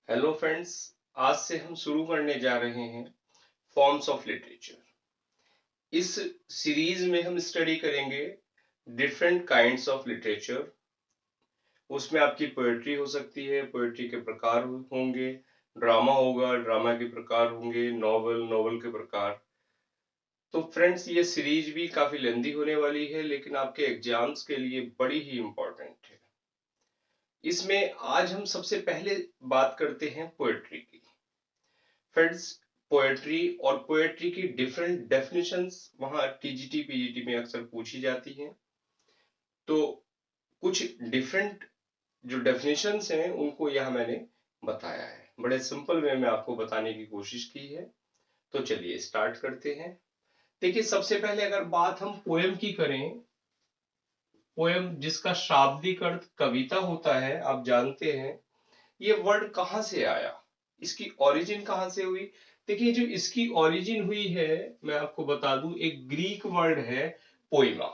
Hello friends. आज से हम शुरू करने जा रहे हैं फॉर्म्स ऑफ लिटरेचर। इस सीरीज में हम स्टडी करेंगे डिफरेंट काइंड्स ऑफ लिटरेचर। उसमें आपकी पोएट्री हो सकती है, पोएट्री के प्रकार होंगे, ड्रामा होगा, ड्रामा के प्रकार होंगे, नॉवल, नॉवल के प्रकार। तो फ्रेंड्स, ये सीरीज भी काफी लेंदी होने वाली है, लेकिन आपके एग्जाम्स के लिए बड़ी ही इम्पोर्टेंट है। इसमें आज हम सबसे पहले बात करते हैं पोएट्री की। फ्रेंड्स, पोएट्री और पोएट्री की डिफरेंट डेफिनेशंस वहां टीजीटी पीजीटी में अक्सर पूछी जाती हैं। तो कुछ डिफरेंट जो डेफिनेशंस हैं उनको यह मैंने बताया है, बड़े सिंपल वे में आपको बताने की कोशिश की है। तो चलिए स्टार्ट करते हैं। देखिए, सबसे पहले अगर बात हम पोएम की करें, पोएम जिसका शाब्दिक अर्थ कविता होता है, आप जानते हैं ये वर्ड कहाँ से आया, इसकी ओरिजिन कहाँ से हुई। देखिए, जो इसकी ओरिजिन हुई है, मैं आपको बता दूं, एक ग्रीक वर्ड है पोइमा।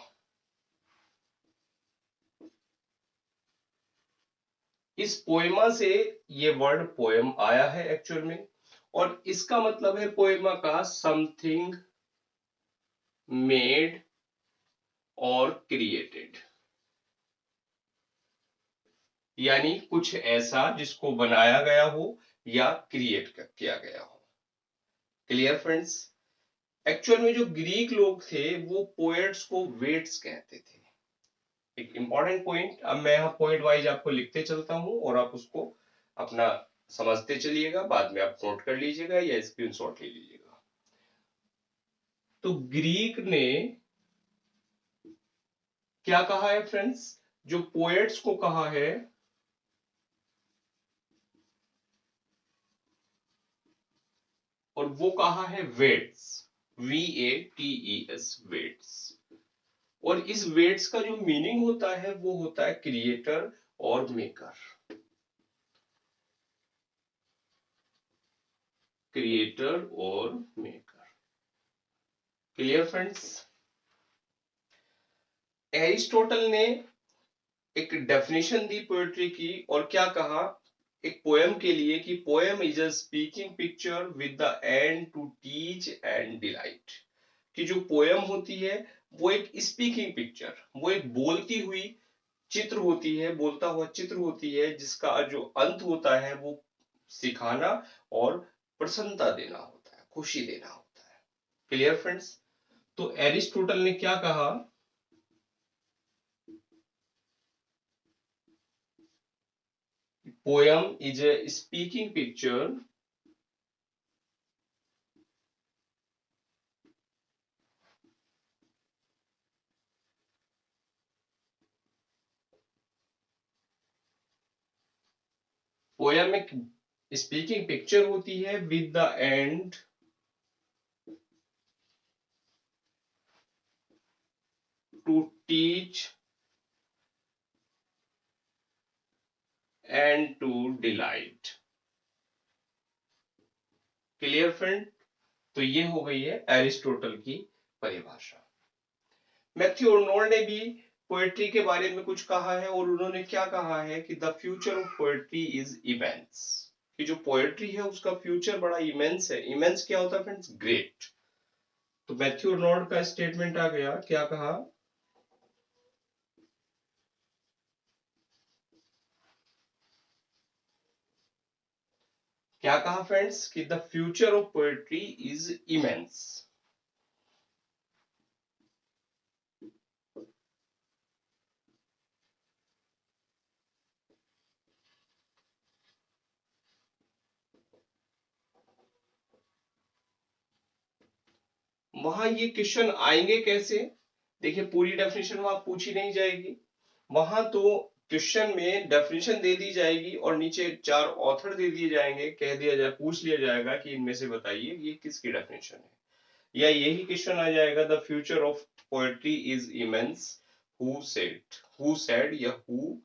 इस पोइमा से ये वर्ड पोएम आया है एक्चुअल में, और इसका मतलब है पोइमा का समथिंग मेड और क्रिएटेड, यानी कुछ ऐसा जिसको बनाया गया हो या क्रिएट किया गया हो। Clear friends? एक्चुअल में जो ग्रीक लोग थे वो पोएट्स को वेट्स कहते थे। एक इंपॉर्टेंट पॉइंट, अब मैं यहाँ पॉइंट वाइज आपको लिखते चलता हूँ और आप उसको अपना समझते चलिएगा, बाद में आप नोट कर लीजिएगा या स्क्रीनशॉट ले लीजिएगा। तो ग्रीक ने क्या कहा है फ्रेंड्स, जो पोएट्स को कहा है, और वो कहा है वेट्स, वेट्स, वेट्स। और इस वेट्स का जो मीनिंग होता है वो होता है क्रिएटर और मेकर, क्रिएटर और मेकर। Clear friends? एरिस्टोटल ने एक डेफिनेशन दी पोएट्री की, और क्या कहा एक पोएम के लिए कि poem is a speaking picture with the end to teach and delight. कि जो पोएम होती है वो एक स्पीकिंग पिक्चर, वो एक बोलती हुई चित्र होती है, बोलता हुआ चित्र होती है, जिसका जो अंत होता है वो सिखाना और प्रसन्नता देना होता है, खुशी देना होता है। Clear friends? तो एरिस्टोटल ने क्या कहा, poem is a speaking picture poem एक स्पीकिंग पिक्चर होती है with the end to teach and to delight. Clear friend? तो ये हो गई है एरिस्टोटल की परिभाषा। मैथ्यू अर्नोल्ड ने भी पोएट्री के बारे में कुछ कहा है, और उन्होंने क्या कहा है कि the future of poetry is immense. कि जो पोएट्री है उसका फ्यूचर बड़ा इमेंस है। इमेंस क्या होता है फ्रेंड्स? ग्रेट। तो मैथ्यू अर्नोल्ड का स्टेटमेंट आ गया, क्या कहा, क्या कहा फ्रेंड्स, कि the future of poetry is immense. वहां ये क्वेश्चन आएंगे कैसे? देखिए, पूरी डेफिनेशन वहां पूछी नहीं जाएगी। वहां तो क्वेश्चन में डेफिनेशन दे दी जाएगी और नीचे चार ऑथर दे दिए जाएंगे, कह दिया जाए, पूछ लिया जाएगा कि इनमें से बताइए ये किसकी डेफिनेशन है। या यही क्वेश्चन आ जाएगा, the future of poetry is immense, who said, who said या हु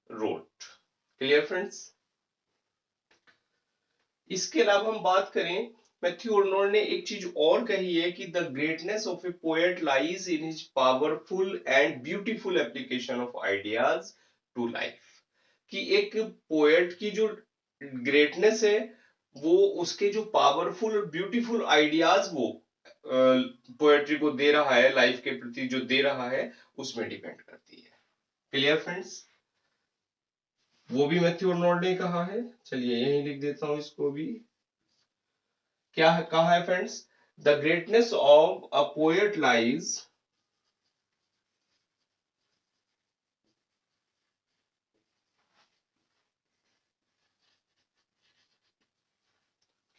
रोट। Clear friends? इसके अलावा हम बात करें, मैथ्यू अर्नोल्ड ने एक चीज और कही है कि the greatness of a poet lies in his powerful and beautiful application of ideas to life. कि एक पोएट की जो ग्रेटनेस है वो उसके जो पावरफुल और ब्यूटीफुल आइडियाज वो पोएट्री को दे रहा है, लाइफ के प्रति जो दे रहा है उसमें डिपेंड करती है। Clear friends? वो भी मैथ्यू अर्नोल्ड ने कहा है। चलिए यहीं लिख देता हूं इसको भी। क्या है, कहा है friends? The greatness of a poet lies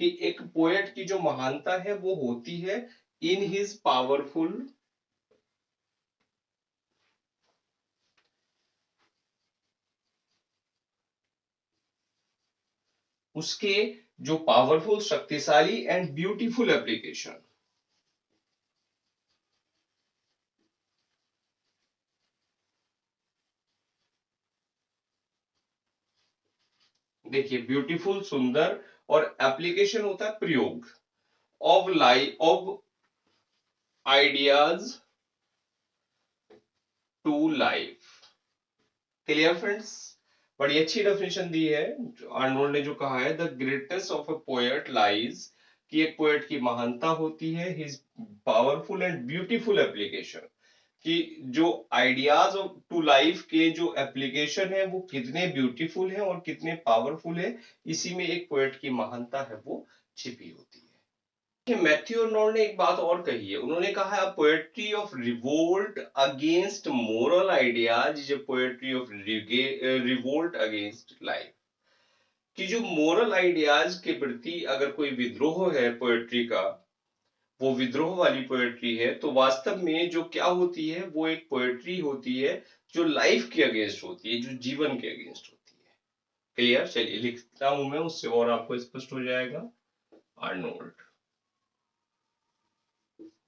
कि एक पोएट की जो महानता है वो होती है इन हिज पावरफुल उसके जो पावरफुल, शक्तिशाली एंड ब्यूटीफुल एप्लीकेशन। देखिए ब्यूटीफुल सुंदर, और एप्लीकेशन होता है प्रयोग, of life of ideas to life. Clear friends? बड़ी अच्छी डेफिनेशन दी है आर्नोल्ड ने, जो कहा है the greatness of a poet lies कि एक पोएट की महानता होती है his powerful and beautiful application, कि जो आइडियाज टू लाइफ के जो एप्लीकेशन है वो कितने ब्यूटीफुल है और कितने पावरफुल है, इसी में एक पोएट की महानता है वो छिपी होती है। मैथ्यू अर्नोल्ड ने एक बात और कही है, उन्होंने कहा है poetry of revolt against moral ideas is poetry of revolt against life, कि जो मोरल आइडियाज के प्रति अगर कोई विद्रोह है पोएट्री का, वो विद्रोह वाली पोएट्री है, तो वास्तव में जो क्या होती है वो एक पोएट्री होती है जो लाइफ के अगेंस्ट होती है, जो जीवन के अगेंस्ट होती है। क्लियर? चलिए लिखता हूं मैं, उससे और आपको स्पष्ट हो जाएगा। आर्नोल्ड,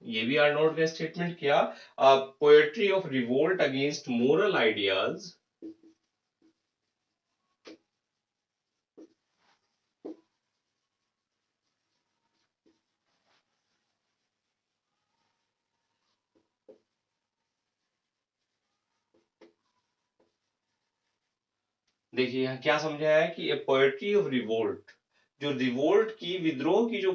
ये भी आर्नोल्ड का स्टेटमेंट किया, poetry of revolt against moral ideas देखिए यहाँ क्या समझाया है कि पोएट्री ऑफ रिवोल्ट, जो रिवोल्ट की, विद्रोह की जो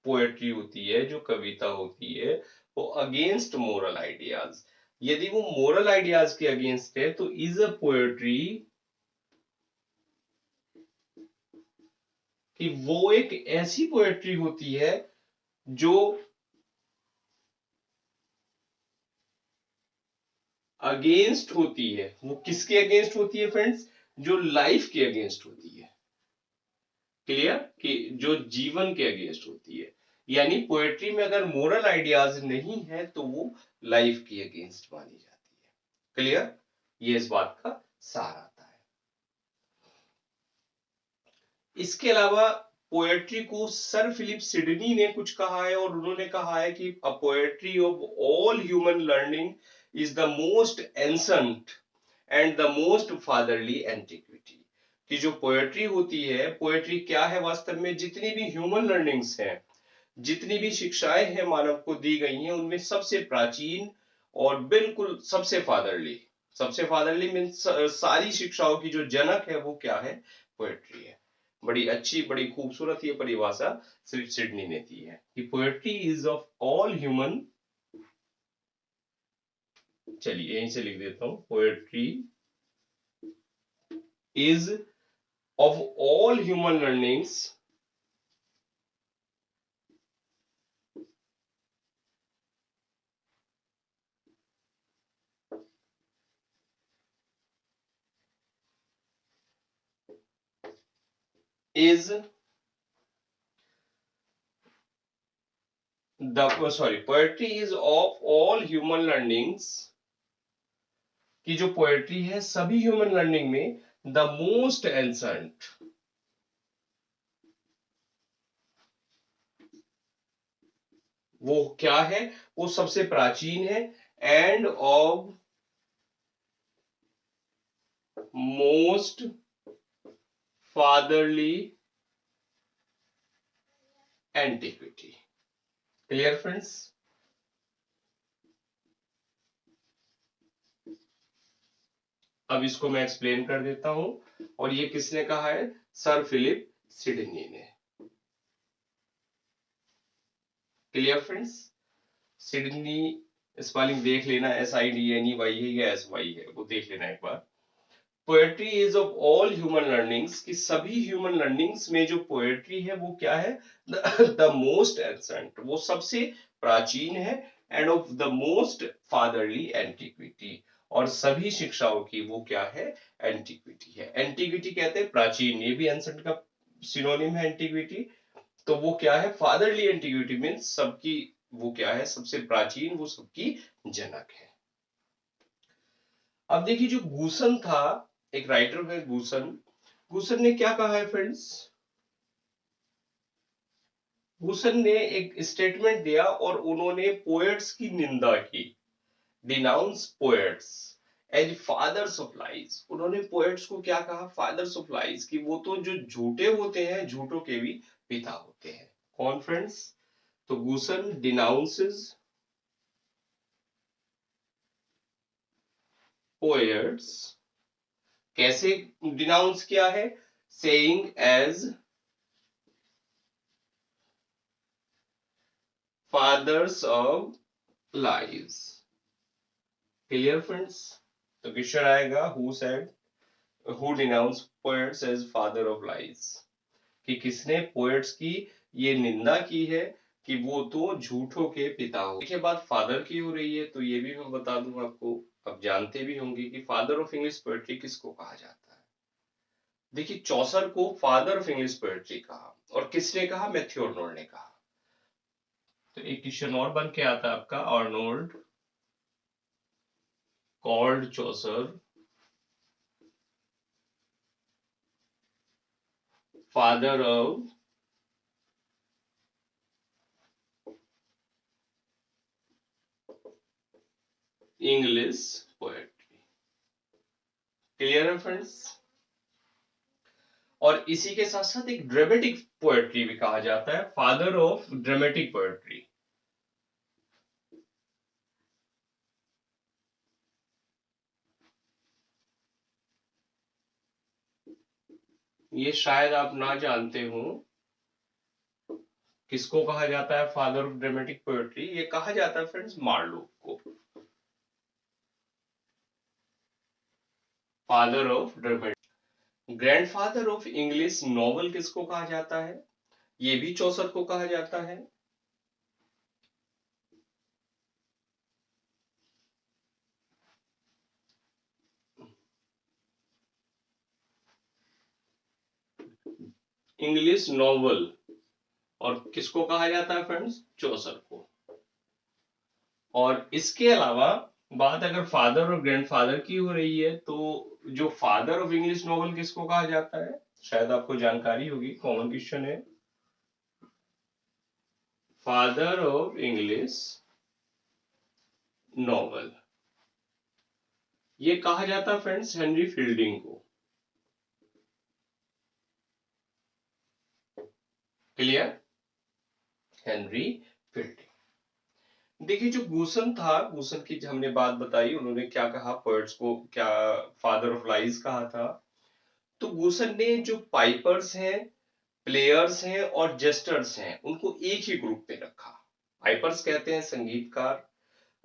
पोएट्री होती है, जो कविता होती है, वो अगेंस्ट मोरल आइडियाज, यदि वो मोरल आइडियाज के अगेंस्ट है तो इज अ पोएट्री, कि वो एक ऐसी पोएट्री होती है जो अगेंस्ट होती है। वो किसके अगेंस्ट होती है फ्रेंड्स? जो लाइफ के अगेंस्ट होती है। क्लियर? कि जो जीवन के अगेंस्ट होती है, यानी पोएट्री में अगर मोरल आइडियाज नहीं है तो वो लाइफ की अगेंस्ट मानी जाती है। क्लियर? ये इस बात का सार आता है। इसके अलावा पोएट्री को सर फिलिप सिडनी ने कुछ कहा है, और उन्होंने कहा है कि a poetry of all human learning is the most ancient and the most fatherly antiquity, कि जो पोएट्री होती है, पोएट्री क्या है वास्तव में, जितनी भी ह्यूमन लर्निंग्स हैं, जितनी भी शिक्षाएं हैं मानव को दी गई हैं, उनमें सबसे प्राचीन और बिल्कुल सबसे फादरली मीन्स सारी शिक्षाओं की जो जनक है वो क्या है? पोएट्री है। बड़ी अच्छी, बड़ी खूबसूरत ये परिभाषा सिर्फ सिडनी ने दी है कि poetry is of all human, चलिए यहीं से लिख देता हूं, poetry is of all human learnings is poetry is of all human learnings, की जो पोएट्री है सभी ह्यूमन लर्निंग में द मोस्ट एंसेंट, वो क्या है? वो सबसे प्राचीन है, end of most fatherly antiquity. Clear friends? अब इसको मैं एक्सप्लेन कर देता हूं, और ये किसने कहा है? सर फिलिप सिडनी ने। Clear friends? सिडनी स्पेलिंग देख लेना, SIDNEY है या SY है, वो देख लेना एक बार। Poetry is of all human learnings, कि सभी ह्यूमन लर्निंग्स में जो पोएट्री है वो क्या है, द मोस्ट एंसेंट, वो सबसे प्राचीन है, end of the most fatherly antiquity, और सभी शिक्षाओं की वो क्या है, एंटिक्विटी है। एंटिक्विटी कहते हैं प्राचीन, ये भी एंसेंट का सिनोनिम है एंटिक्विटी। तो वो क्या है, फादरली एंटिक्विटी मीन्स सबकी वो क्या है, सबसे प्राचीन, वो सबकी जनक है। अब देखिए जो गूसन था, एक राइटर है गूसन, गूसन ने क्या कहा है फ्रेंड्स, गूसन ने एक स्टेटमेंट दिया और उन्होंने पोएट्स की निंदा की, denounce poets as fathers of lies. उन्होंने पोएट्स को क्या कहा, फादर्स ऑफ लाइज, कि वो तो जो झूठे होते हैं, झूठों के भी पिता होते हैं। कौन फ्रेंड्स? तो गूसन डिनाउंसेस पोएट्स, कैसे डिनाउंस किया है, saying as fathers of lies. Clear friends? तो क्वेश्चन आएगा, who said, who denounce poets as father of lies, कि किसने पोएट्स की ये निंदा की है कि वो तो झूठों के पिता हो। देखिए बात फादर की हो रही है, तो ये भी मैं बता दूं आपको, अब जानते भी होंगे कि फादर ऑफ इंग्लिश पोएट्री किसको कहा जाता है। देखिए चौसर को फादर ऑफ इंग्लिश पोएट्री कहा, और किसने कहा, मैथ्यू आर्नोल्ड ने कहा। तो एक क्वेश्चन और बन के आता है आपका, Arnold called Chaucer father of English poetry. Clear है फ्रेंड्स? और इसी के साथ साथ एक ड्रामेटिक पोएट्री भी कहा जाता है, फादर ऑफ ड्रामेटिक पोएट्री। ये शायद आप ना जानते हो, किसको कहा जाता है फादर ऑफ ड्रामेटिक पोएट्री, ये कहा जाता है फ्रेंड्स मार्लोक को, father of dramatic. Grandfather of English novel किसको कहा जाता है, ये भी चौसर को कहा जाता है। इंग्लिश नॉवल, और किसको कहा जाता है फ्रेंड्स, चौसर को। और इसके अलावा बात अगर फादर और ग्रैंडफादर की हो रही है, तो जो फादर ऑफ इंग्लिश नॉवल किसको कहा जाता है, शायद आपको जानकारी होगी, कॉमन क्वेश्चन है। फादर ऑफ इंग्लिश नॉवल ये कहा जाता है फ्रेंड्स हेनरी फील्डिंग को। क्लियर? Henry fielding. देखिए जो गूसन था, गूसन की हमने बात बताई, उन्होंने क्या कहा, पोएट्स को क्या फादर ऑफ लाइज कहा था। तो गूसन ने जो पाइपर्स हैं, प्लेयर्स हैं और जेस्टर्स हैं, उनको एक ही ग्रुप में रखा। पाइपर्स कहते हैं संगीतकार,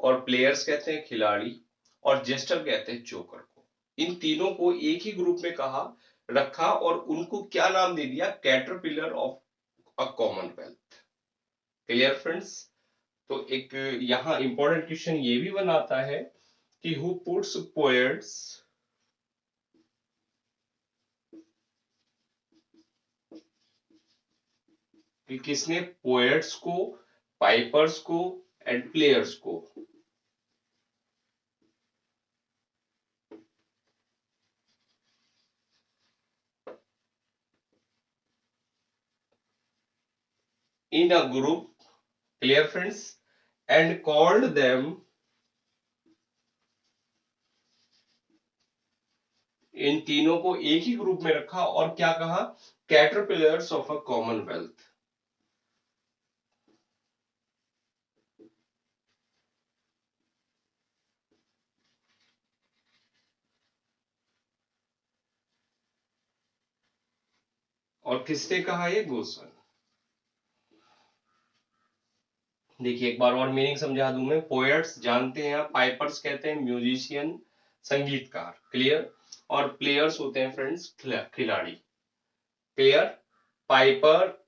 और प्लेयर्स कहते हैं खिलाड़ी, और जेस्टर कहते हैं जोकर को। इन तीनों को एक ही ग्रुप में कहा, रखा, और उनको क्या नाम दे दिया, caterpillar of a Commonwealth. Clear friends? तो एक यहाँ इंपॉर्टेंट क्वेश्चन ये भी बनाता है कि हु पुट्स पोएट्स कि किसने पोएट्स को, पाइपर्स को एंड प्लेयर्स को in a group, clear friends, and called them, इन तीनों को एक ही ग्रुप में रखा और क्या कहा, कैटरपिलर्स ऑफ अ कॉमनवेल्थ। और किसने कहा ये? गोस्वन। देखिए एक बार और मीनिंग समझा दूं मैं। पोएट्स जानते हैं आप, पाइपर्स कहते हैं म्यूजिशियन, संगीतकार, क्लियर। और प्लेयर्स होते हैं फ्रेंड्स खिलाड़ी। प्लेयर, पाइपर,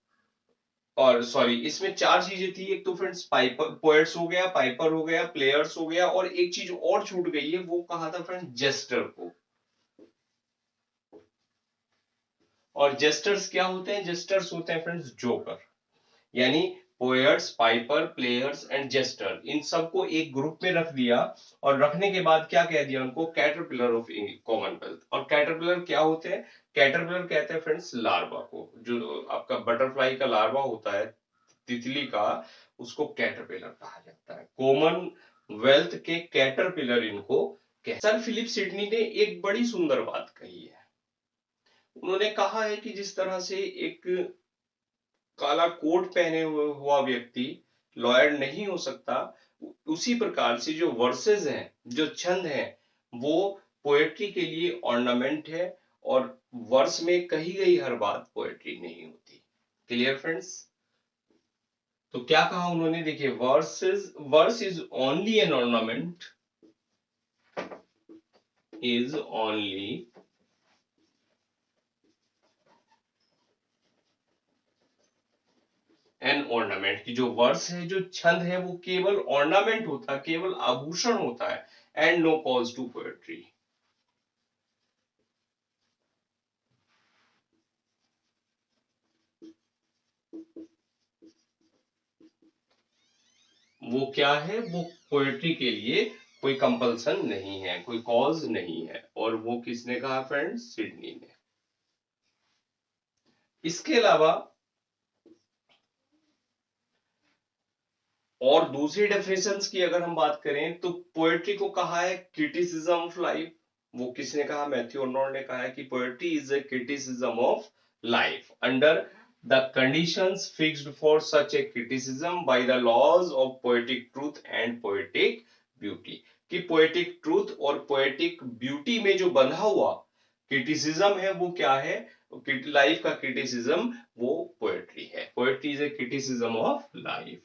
और सॉरी इसमें चार चीजें थी। एक तो फ्रेंड्स पाइपर, पोएट्स हो गया, पाइपर हो गया, प्लेयर्स हो गया, और एक चीज और छूट गई है, वो कहा था फ्रेंड्स जेस्टर को। और जेस्टर्स क्या होते हैं? जेस्टर्स होते हैं फ्रेंड्स जोकर। यानी poets, piper, players and jester, इन सबको एक ग्रुप में रख दिया। और रखने के बाद क्या कह दिया उनको? Caterpillar of Commonwealth. और कैटरपिलर क्या होते हैं? कैटरपिलर कहते हैं फ्रेंड्स लार्वा को। जो आपका बटरफ्लाई का लार्वा होता है, तितली का, उसको कैटरपिलर कहा जाता है। कॉमन वेल्थ के कैटरपिलर इनको सर फिलिप सिडनी ने एक बड़ी सुंदर बात कही है। उन्होंने कहा है कि जिस तरह से एक काला कोट पहने हुआ व्यक्ति लॉयर नहीं हो सकता, उसी प्रकार से जो वर्सेस हैं, जो छंद हैं, वो पोएट्री के लिए ऑर्नामेंट है। और वर्स में कही गई हर बात पोएट्री नहीं होती। Clear friends? तो क्या कहा उन्होंने? देखिए, verse is only an ornament, is only an ornament, की जो वर्स है, जो छंद है, वो केवल ऑर्नामेंट होता है, केवल आभूषण होता है, and no cause to poetry. वो क्या है? वो पोएट्री के लिए कोई कंपल्सन नहीं है, कोई कॉज नहीं है। और वो किसने कहा फ्रेंड्स? सिडनी ने। इसके अलावा और दूसरी डेफिनेशंस की अगर हम बात करें, तो पोएट्री को कहा है क्रिटिसिज्म ऑफ लाइफ। वो किसने कहा? मैथ्यू अर्नोल्ड ने कहा है कि poetry is a criticism of life under the conditions fixed for such a criticism by the laws of poetic truth and poetic beauty। कि पोएटिक ट्रूथ और पोएटिक ब्यूटी में जो बंधा हुआ क्रिटिसिज्म है, वो क्या है? लाइफ का क्रिटिसिज्म, वो पोएट्री है। Poetry is a criticism of life.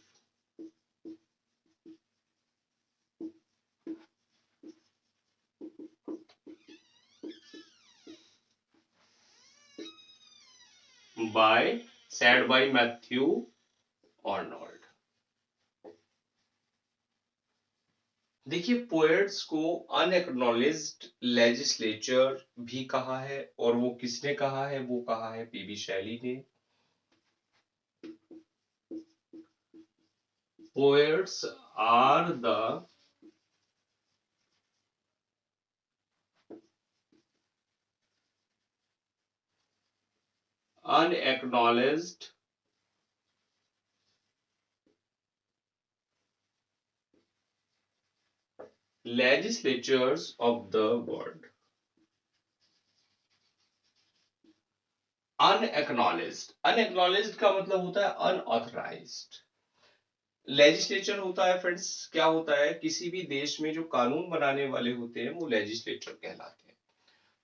by said by Matthew Arnold। देखिए, पोएट्स को अनएक्नॉलेज्ड लेजिस्लेचर भी कहा है। और वो किसने कहा है? वो कहा है पीबी शैली ने। Poets are the unacknowledged legislatures of the world। Unacknowledged, unacknowledged का मतलब होता है अनऑथराइज्ड। लेजिस्लेचर होता है फ्रेंड्स, क्या होता है? किसी भी देश में जो कानून बनाने वाले होते हैं, वो लेजिस्लेटर कहलाते हैं।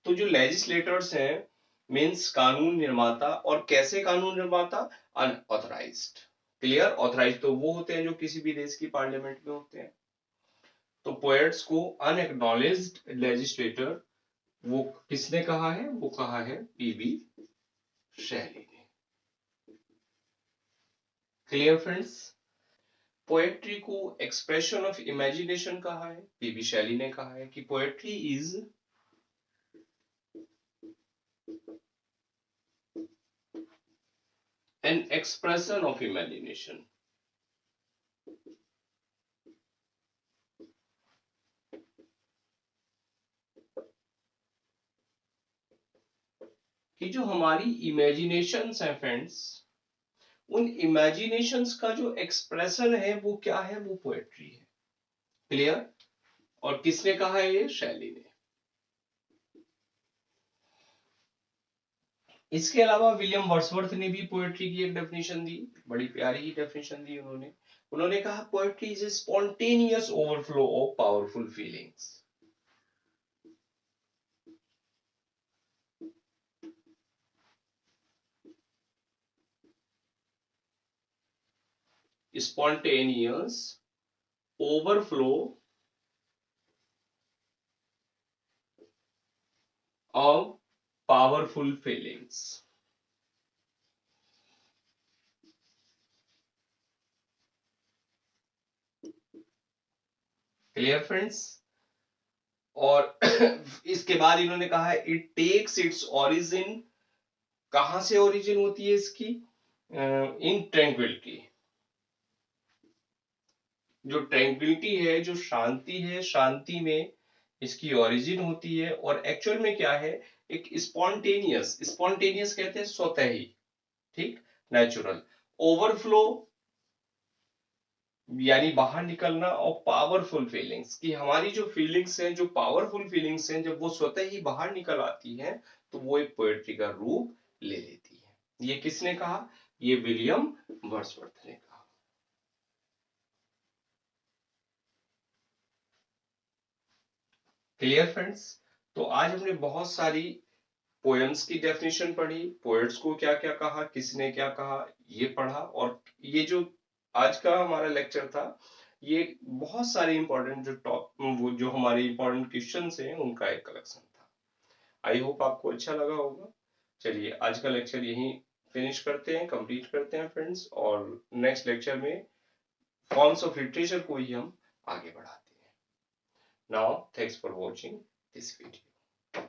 तो जो लेजिस्लेटर्स हैं, मीन्स कानून निर्माता। और कैसे कानून निर्माता? अनऑथराइज्ड। क्लियर? ऑथराइज तो वो होते हैं जो किसी भी देश की पार्लियामेंट में होते हैं। तो पोएट्स को अनएक्नॉलेज्ड लेजिस्लेटर, वो किसने कहा है? वो कहा है पीबी शैली ने। Clear friends? पोएट्री को एक्सप्रेशन ऑफ इमेजिनेशन कहा है। पीबी शैली ने कहा है कि poetry is an expression of imagination. कि जो हमारी इमेजिनेशंस हैं फ्रेंड्स, उन इमेजिनेशंस का जो एक्सप्रेशन है, वो क्या है? वो पोएट्री है। क्लियर? और किसने कहा है? ये शैली ने। इसके अलावा विलियम वर्ड्सवर्थ ने भी पोएट्री की एक डेफिनेशन दी, बड़ी प्यारी ही डेफिनेशन दी उन्होंने। उन्होंने कहा poetry is a spontaneous overflow of powerful feelings. spontaneous overflow of powerful feelings. Clear friends? और इसके बाद इन्होंने कहा है इट टेक्स इट्स ओरिजिन, कहां से ओरिजिन होती है इसकी? इन ट्रैंक्विलिटी। जो ट्रैंक्विलिटी है, जो शांति है, शांति में इसकी ओरिजिन होती है। और एक्चुअल में क्या है, एक स्पॉन्टेनियस, स्पॉन्टेनियस कहते हैं स्वतः ही, ठीक, नेचुरल। ओवरफ्लो यानी बाहर निकलना, और पावरफुल फीलिंग्स, कि हमारी जो फीलिंग्स हैं, जो पावरफुल फीलिंग्स हैं, जब वो स्वतः ही बाहर निकल आती हैं तो वो एक पोएट्री का रूप ले लेती है। ये किसने कहा? ये विलियम वर्ड्सवर्थ ने कहा। Clear friends? तो आज हमने बहुत सारी पोएम्स की डेफिनेशन पढ़ी, पोएट्स को क्या क्या कहा, किसने क्या कहा, ये पढ़ा। और ये जो आज का हमारा लेक्चर था, ये बहुत सारे इंपॉर्टेंट जो वो जो हमारे इंपॉर्टेंट क्वेश्चंस हैं उनका एक कलेक्शन था। आई होप आपको अच्छा लगा होगा। चलिए आज का लेक्चर यहीं फिनिश करते हैं, कंप्लीट करते हैं फ्रेंड्स, और नेक्स्ट लेक्चर में फॉर्म्स ऑफ लिटरेचर को ही हम आगे बढ़ाते हैं। Now thanks for watching this video.